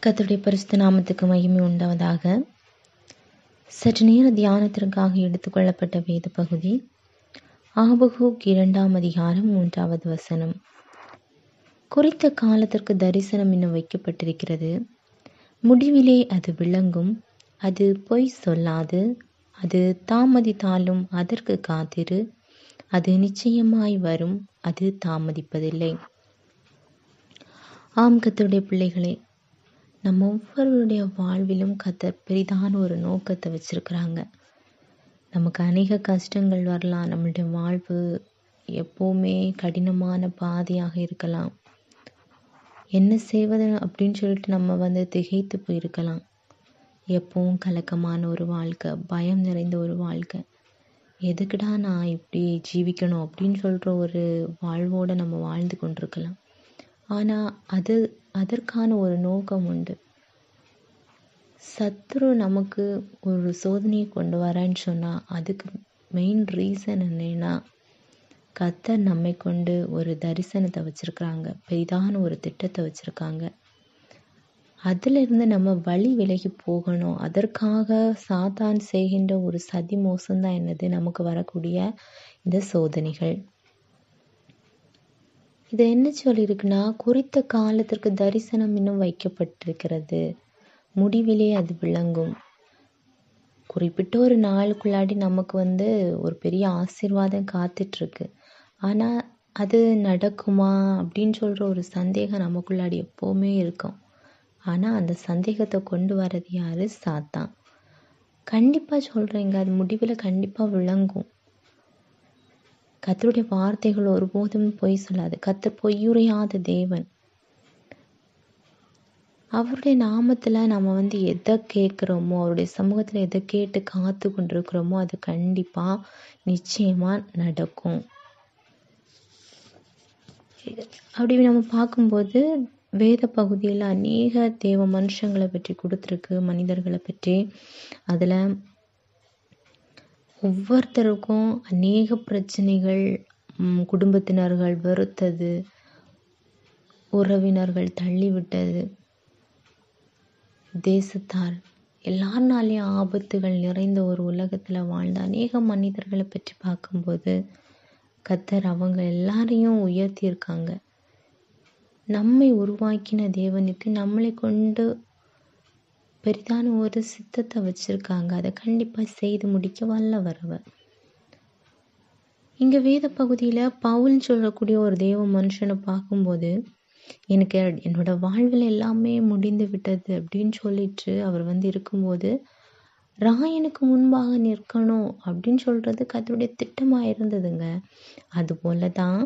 கர்த்தருடைய பரிசுத்த நாமத்துக்கு மகிமை உண்டாவதாக. சற்று நேர தியானத்திற்காக எடுத்துக்கொள்ளப்பட்ட வேத பகுதி ஆபகூக் 2ஆம் அதிகாரம் 3வது வசனம். குறித்த காலத்திற்கு தரிசனம் இன்னும் வைக்கப்பட்டிருக்கிறது. முடிவிலே அது விளங்கும். அது பொய் சொல்லாது. அது தாமதித்தாலும் அதற்கு காத்திரு. அது நிச்சயமாய் வரும். அது தாமதிப்பதில்லை. ஆம், கர்த்தருடைய பிள்ளைகளே, நம்ம ஒவ்வொருவருடைய வாழ்விலும் கர்த்தர் பெரிதான ஒரு நோக்கத்தை வச்சிருக்கிறாங்க. நமக்கு அநேக கஷ்டங்கள் வரலாம். நம்மளுடைய வாழ்வு எப்போவுமே கடினமான பாதையாக இருக்கலாம். என்ன செய்வது அப்படின்னு சொல்லிட்டு நம்ம திகைத்து போயிருக்கலாம். எப்பவும் கலக்கமான ஒரு வாழ்க்கை, பயம் நிறைந்த ஒரு வாழ்க்கை. எதுக்குடா நான் இப்படி ஜீவிக்கணும் அப்படின்னு சொல்கிற ஒரு வாழ்வோடு நம்ம வாழ்ந்து கொண்டிருக்கலாம். ஆனால் அதற்கான ஒரு நோக்கம் உண்டு. சத்துரு நமக்கு ஒரு சோதனையை கொண்டு வரேன்னு சொன்னால் அதுக்கு மெயின் ரீசன் என்னன்னா, கர்த்தர் நம்மை கொண்டு ஒரு தரிசனத்தை வச்சுருக்குறாங்க, பெரிதான ஒரு திட்டத்தை வச்சுருக்காங்க. அதிலிருந்து நம்ம வழி விலகி போகணும். அதற்காக சாத்தான் செய்கின்ற ஒரு சதி மோசம்தான் என்னது, நமக்கு வரக்கூடிய இந்த சோதனைகள். இது என்ன சொல்லியிருக்குன்னா, குறித்த காலத்திற்கு தரிசனம் இன்னும் வைக்கப்பட்டிருக்கிறது. முடிவிலே அது விளங்கும். குறிப்பிட்ட ஒரு நாளுக்குள்ளாடி நமக்கு ஒரு பெரிய ஆசீர்வாதம் காத்துட்ருக்கு. ஆனால் அது நடக்குமா அப்படின்னு சொல்கிற ஒரு சந்தேகம் நமக்குள்ளாடி எப்போவுமே இருக்கும். ஆனால் அந்த சந்தேகத்தை கொண்டு வர்றது யாரு? சாத்தான். கண்டிப்பாக சொல்கிறேங்க, அது முடிவில் கண்டிப்பாக விளங்கும். கர்த்தருடைய வார்த்தைகள் ஒருபோதும் பொய் சொல்லாது. கர்த்தர் பொய்யுரையாத தேவன். அவருடைய நாமத்தில் நம்ம எதை கேட்குறோமோ, அவருடைய சமூகத்தில் எதை கேட்டு காத்து கொண்டிருக்கிறோமோ அது கண்டிப்பாக நிச்சயமாக நடக்கும். அப்படி நம்ம பார்க்கும்போது வேத பகுதியில் அநேக தேவ மனுஷங்களை பற்றி கொடுத்துருக்கு, மனிதர்களை பற்றி. அதில் ஒவ்வொருத்தருக்கும் அநேக பிரச்சனைகள், குடும்பத்தினர்கள் வெறுத்தது, உறவினர்கள் தள்ளிவிட்டது, தேசத்தார், எல்லாருனாலையும் ஆபத்துகள் நிறைந்த ஒரு உலகத்தில் வாழ்ந்த அநேக மனிதர்களை பற்றி பார்க்கும்போது கர்த்தர் அவங்க எல்லாரையும் உயர்த்தியிருக்காங்க. நம்மை உருவாக்கின தேவனுக்கு நம்மளை கொண்டு பெரிதான ஒரு சித்தத்தை வச்சிருக்காங்க. அதை கண்டிப்பாக செய்து முடிக்க வல்லவர். இங்கே வேத பகுதியில் பவுல் சொல்லக்கூடிய ஒரு தேவ மனுஷனை பார்க்கும்போது, எனக்கு என்னோட வாழ்வில் எல்லாமே முடிந்து விட்டது அப்படின்னு சொல்லிட்டு அவர் இருக்கும்போது, ராயனுக்கு முன்பாக நிற்கணும் அப்படின்னு சொல்கிறது கர்த்தருடைய திட்டமாக இருந்ததுங்க. அதுபோல தான்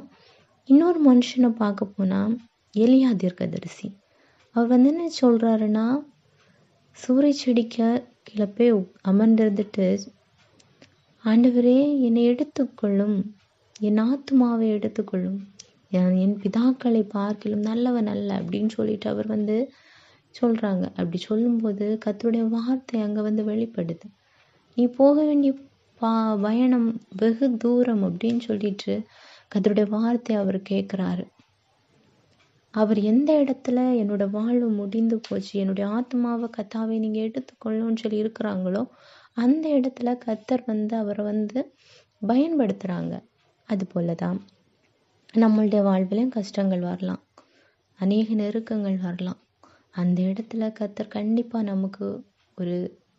இன்னொரு மனுஷனை பார்க்க போனால் எலியா தீர்க்கதரிசி. அவர் என்ன சொல்கிறாருன்னா, சூரிய செடிக்க கீழே போய் அமர்ந்திருந்துட்டு, ஆண்டவரே என்னை எடுத்துக்கொள்ளும், என் ஆத்துமாவை எடுத்துக்கொள்ளும், என் பிதாக்களை பார்க்கிலும் நல்லவன் அல்ல அப்படின்னு சொல்லிட்டு அவர் சொல்கிறாங்க. அப்படி சொல்லும்போது கர்த்தருடைய வார்த்தை அங்கே வெளிப்படுது. நீ போக வேண்டிய பயணம் வெகு தூரம் அப்படின்னு சொல்லிட்டு கர்த்தருடைய வார்த்தை அவர் கேட்குறாரு. அவர் எந்த இடத்துல என்னோட வாழ்வு முடிந்து போச்சு, என்னுடைய ஆத்மாவை கர்த்தாவை நீங்கள் எடுத்துக்கொள்ளும்னு சொல்லி இருக்கிறாங்களோ அந்த இடத்துல கர்த்தர் அவரை பயன்படுத்துகிறாங்க. அது போல தான் நம்மளுடைய வாழ்விலும் கஷ்டங்கள் வரலாம், அநேக நெருக்கங்கள் வரலாம். அந்த இடத்துல கர்த்தர் கண்டிப்பாக நமக்கு ஒரு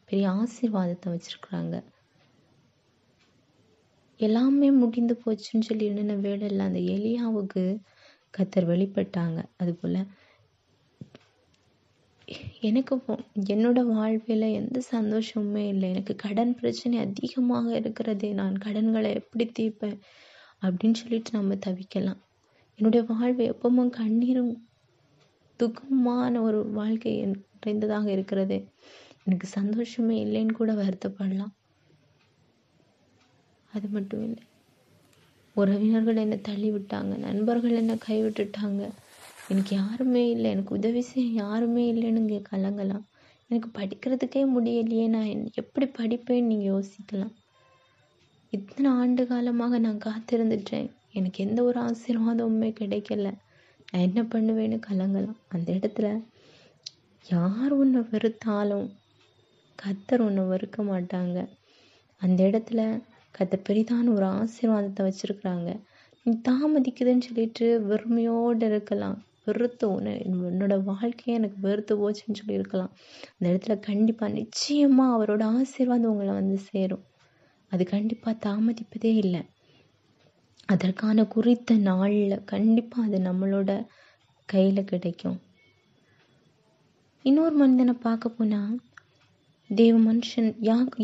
பெரிய ஆசீர்வாதத்தை வச்சுருக்குறாங்க. எல்லாமே முடிந்து போச்சுன்னு சொல்லி என்னென்ன வேலை இல்லை, அந்த எலியாவுக்கு கர்த்தர் வெளிப்பட்டாங்க. அதுபோல் எனக்கு என்னோட வாழ்வில் எந்த சந்தோஷமுமே இல்லை. எனக்கு கடன் பிரச்சனை அதிகமாக இருக்கிறது. நான் கடன்களை எப்படி தீர்ப்பேன் அப்படின்னு சொல்லிட்டு நம்ம தவிக்கலாம். என்னுடைய வாழ்வு எப்பவும் கண்ணீரும் துக்கமான ஒரு வாழ்க்கை நிறைந்ததாக இருக்கிறது. எனக்கு சந்தோஷமே இல்லைன்னு கூட வருத்தப்படலாம். அது மட்டும் இல்லை, உறவினர்கள் என்னை தள்ளி விட்டாங்க, நண்பர்கள் என்னை கைவிட்டுட்டாங்க, எனக்கு யாருமே இல்லை, எனக்கு உதவி செய்ய யாருமே இல்லைன்னு இங்கே கலங்கலாம். எனக்கு படிக்கிறதுக்கே முடியலையே, நான் எப்படி படிப்பேன்னு நீங்கள் யோசிக்கலாம். இத்தனை ஆண்டு காலமாக நான் காத்திருந்துட்டேன், எனக்கு எந்த ஒரு ஆசீர்வாதமுமே கிடைக்கல, நான் என்ன பண்ணுவேன்னு கலங்கலாம். அந்த இடத்துல யார் உன்னை வெறுத்தாலும் கர்த்தர் உன்னை வெறுக்க மாட்டாங்க. அந்த இடத்துல கர்த்தர் பெரிதான ஒரு ஆசீர்வாதத்தை வச்சிருக்கிறாங்க. நீ தாமதிக்குதுன்னு சொல்லிட்டு வெறுமையோடு இருக்கலாம், வெறுத்து என்னோட வாழ்க்கையே எனக்கு வெறுத்து போச்சுன்னு சொல்லி இருக்கலாம். அந்த இடத்துல கண்டிப்பாக நிச்சயமாக அவரோட ஆசீர்வாதம் உங்களை வந்து சேரும். அது கண்டிப்பாக தாமதிப்பதே இல்லை. அதற்கான குறித்த நாளில் கண்டிப்பாக அது நம்மளோட கையில் கிடைக்கும். இன்னொரு மனிதனை பார்க்க போனால் தேவ மனுஷன்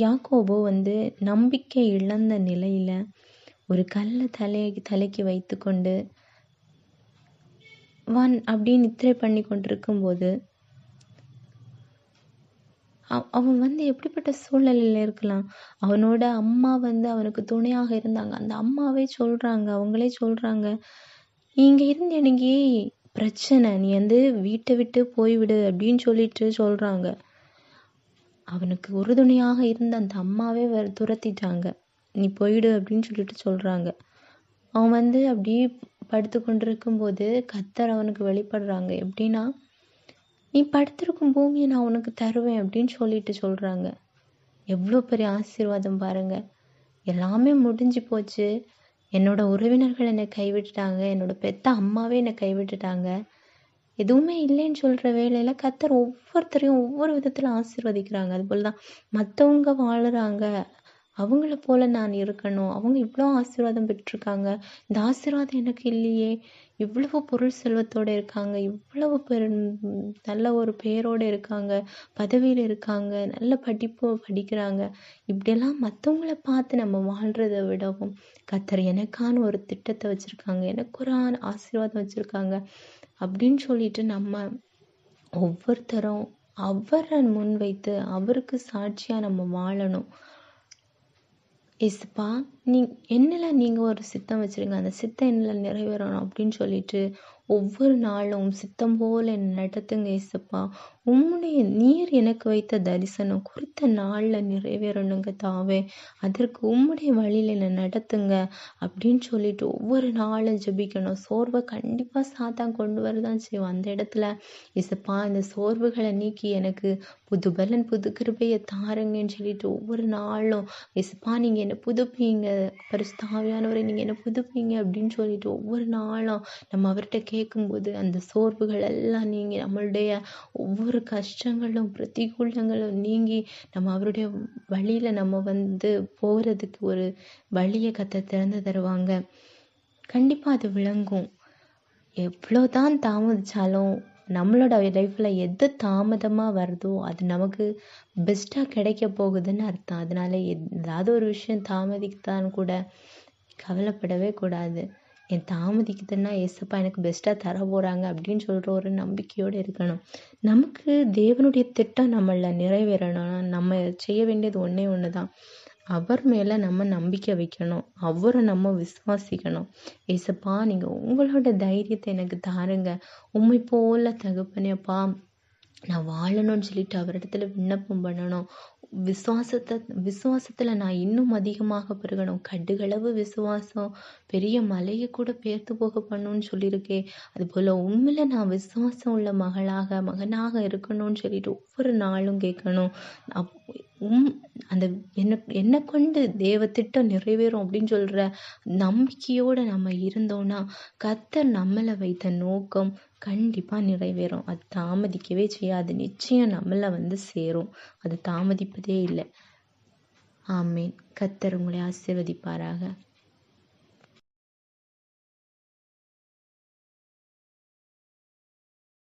யாக்கோபு வந்து நம்பிக்கை இழந்த நிலையில் ஒரு கல்லை தலைக்கு வைத்து கொண்டு அப்படியே நித்திரை பண்ணி கொண்டிருக்கும்போது அவன் வந்து எப்படிப்பட்ட சூழ்நிலையில் இருக்கலாம். அவனோட அம்மா வந்து அவனுக்கு துணையாக இருந்தாங்க. அந்த அம்மாவே சொல்கிறாங்க, அவங்களே சொல்கிறாங்க, இங்கே இருந்து எனக்கு பிரச்சனை, நீ வந்து வீட்டை விட்டு போய்விடு அப்படின்னு சொல்லிட்டு சொல்கிறாங்க. அவனுக்கு உறுதுணையாக இருந்த அந்த அம்மாவே துரத்திட்டாங்க, நீ போயிடு அப்படின்னு சொல்லிட்டு சொல்கிறாங்க. அவன் வந்து அப்படியே படுத்து கொண்டிருக்கும்போது கர்த்தர் அவனுக்கு வெளிப்படுறாங்க. எப்படின்னா, நீ படுத்திருக்கும் பூமியை நான் உனக்கு தருவேன் அப்படின்னு சொல்லிட்டு சொல்கிறாங்க. எவ்வளோ பெரிய ஆசீர்வாதம் பாருங்க. எல்லாமே முடிஞ்சு போச்சு, என்னோட உறவினர்கள் என்னை கைவிட்டுட்டாங்க, என்னோட பெத்த அம்மாவே என்னை கைவிட்டுட்டாங்க, எதுவுமே இல்லைன்னு சொல்கிற வேலையில் கர்த்தர் ஒவ்வொருத்தரையும் ஒவ்வொரு விதத்தில் ஆசீர்வதிக்கிறாங்க. அதுபோல் தான் மற்றவங்க வாழுறாங்க, அவங்கள போல நான் இருக்கணும், அவங்க இவ்வளோ ஆசீர்வாதம் பெற்றிருக்காங்க, இந்த ஆசீர்வாதம் எனக்கு இல்லையே, இவ்வளவு பொருள் செல்வத்தோடு இருக்காங்க, இவ்வளவு நல்ல ஒரு பேரோடு இருக்காங்க, பதவியில் இருக்காங்க, நல்ல படிப்பு படிக்கிறாங்க, இப்படியெல்லாம் மற்றவங்கள பார்த்து நம்ம வாழ்கிறத விடவும் கர்த்தர் எனக்கான ஒரு திட்டத்தை வச்சுருக்காங்க, எனக்கு ஒரு ஆசீர்வாதம் வச்சுருக்காங்க அப்படின்னு சொல்லிட்டு நம்ம ஒவ்வொருத்தரும் அவரை முன்வைத்து அவருக்கு சாட்சியாக நம்ம வாழணும். ஏசப்பா, என்னில் நீங்கள் ஒரு சித்தம் வச்சுருங்க, அந்த சித்தம் என்னில் நிறைவேறணும் அப்படின்னு சொல்லிட்டு ஒவ்வொரு நாளும் சித்தம் போல் என்னை நடத்துங்க ஏசப்பா. நீர் எனக்கு வைத்த தரிசனம் குறித்த நாளில் நிறைவேறணுங்க தாவே, அதற்கு உம்முடைய வழியில் என்னை நடத்துங்க அப்படின்னு சொல்லிட்டு ஒவ்வொரு நாளும் ஜெபிக்கணும். சோர்வை கண்டிப்பாக சாத்தான் கொண்டு வரதான் செய்வோம். அந்த இடத்துல ஏசப்பா, இந்த சோர்வுகளை நீக்கி எனக்கு புது பலன் புது கிருபையை தாருங்கன்னு சொல்லிட்டு ஒவ்வொரு நாளும் ஏசப்பா, நீங்கள் என்னை புதுப்பீங்க, பரிசுத்த ஆவியானவரை நீங்கள் என்னை புதுப்பீங்க அப்படின்னு சொல்லிட்டு ஒவ்வொரு நாளும் நம்ம அவர்கிட்ட கேட்கும்போது அந்த சோர்வுகள் எல்லாம் நீங்கி நம்மளுடைய ஒவ்வொரு கஷ்டங்களும் பிரதிகூலங்களும் நீங்கி நம்ம அவருடைய வழியில் நம்ம வந்து போகிறதுக்கு ஒரு வழியை திறந்து தருவாங்க. கண்டிப்பாக அது விளங்கும். எவ்வளோதான் தாமதிச்சாலும் நம்மளோட லைஃப்பில் எது தாமதமாக வருதோ அது நமக்கு பெஸ்ட்டாக கிடைக்க போகுதுன்னு அர்த்தம். அதனால ஏதாவது ஒரு விஷயம் தாமதிக்குதான்னு கூட கவலைப்படவே கூடாது. என் தாமதிக்குதுன்னா ஏசப்பா எனக்கு பெஸ்ட்டாக தர போகிறாங்க அப்படின்னு சொல்கிற ஒரு நம்பிக்கையோடு இருக்கணும். நமக்கு தேவனுடைய திட்டம் நம்மள நிறைவேறணும்னா நம்ம செய்ய வேண்டியது ஒன்று தான், அவர் மேலே நம்ம நம்பிக்கை வைக்கணும், அவரை நம்ம விசுவாசிக்கணும். ஏசப்பா, நீங்கள் உங்களோட தைரியத்தை எனக்கு தாருங்க, உண்மை போல தகப்பனேப்பா நான் வாழணும்னு சொல்லிட்டு அவரிடத்துல விண்ணப்பம் பண்ணணும். விசுவாசத்தில் நான் இன்னும் அதிகமாக பெருகணும். கடுகளவு விசுவாசம் பெரிய மலையை கூட பேர்த்து போக பண்ணணும்னு சொல்லியிருக்கே, அதுபோல் உண்மையில நான் விசுவாசம் உள்ள மகனாக இருக்கணும்னு சொல்லிட்டு ஒவ்வொரு நாளும் கேட்கணும். அந்த என்னை கொண்டு தேவ திட்டம் நிறைவேறும் அப்படின்னு சொல்கிற நம்பிக்கையோடு நம்ம இருந்தோம்னா கர்த்தர் நம்மளை வைத்த நோக்கம் கண்டிப்பாக நிறைவேறும். அது தாமதிக்கவே செய்யாது, நிச்சயம் நம்மளை வந்து சேரும், அது தாமதிப்பதே இல்லை. ஆமேன். கர்த்தர் உங்களை ஆசீர்வதிப்பாராக.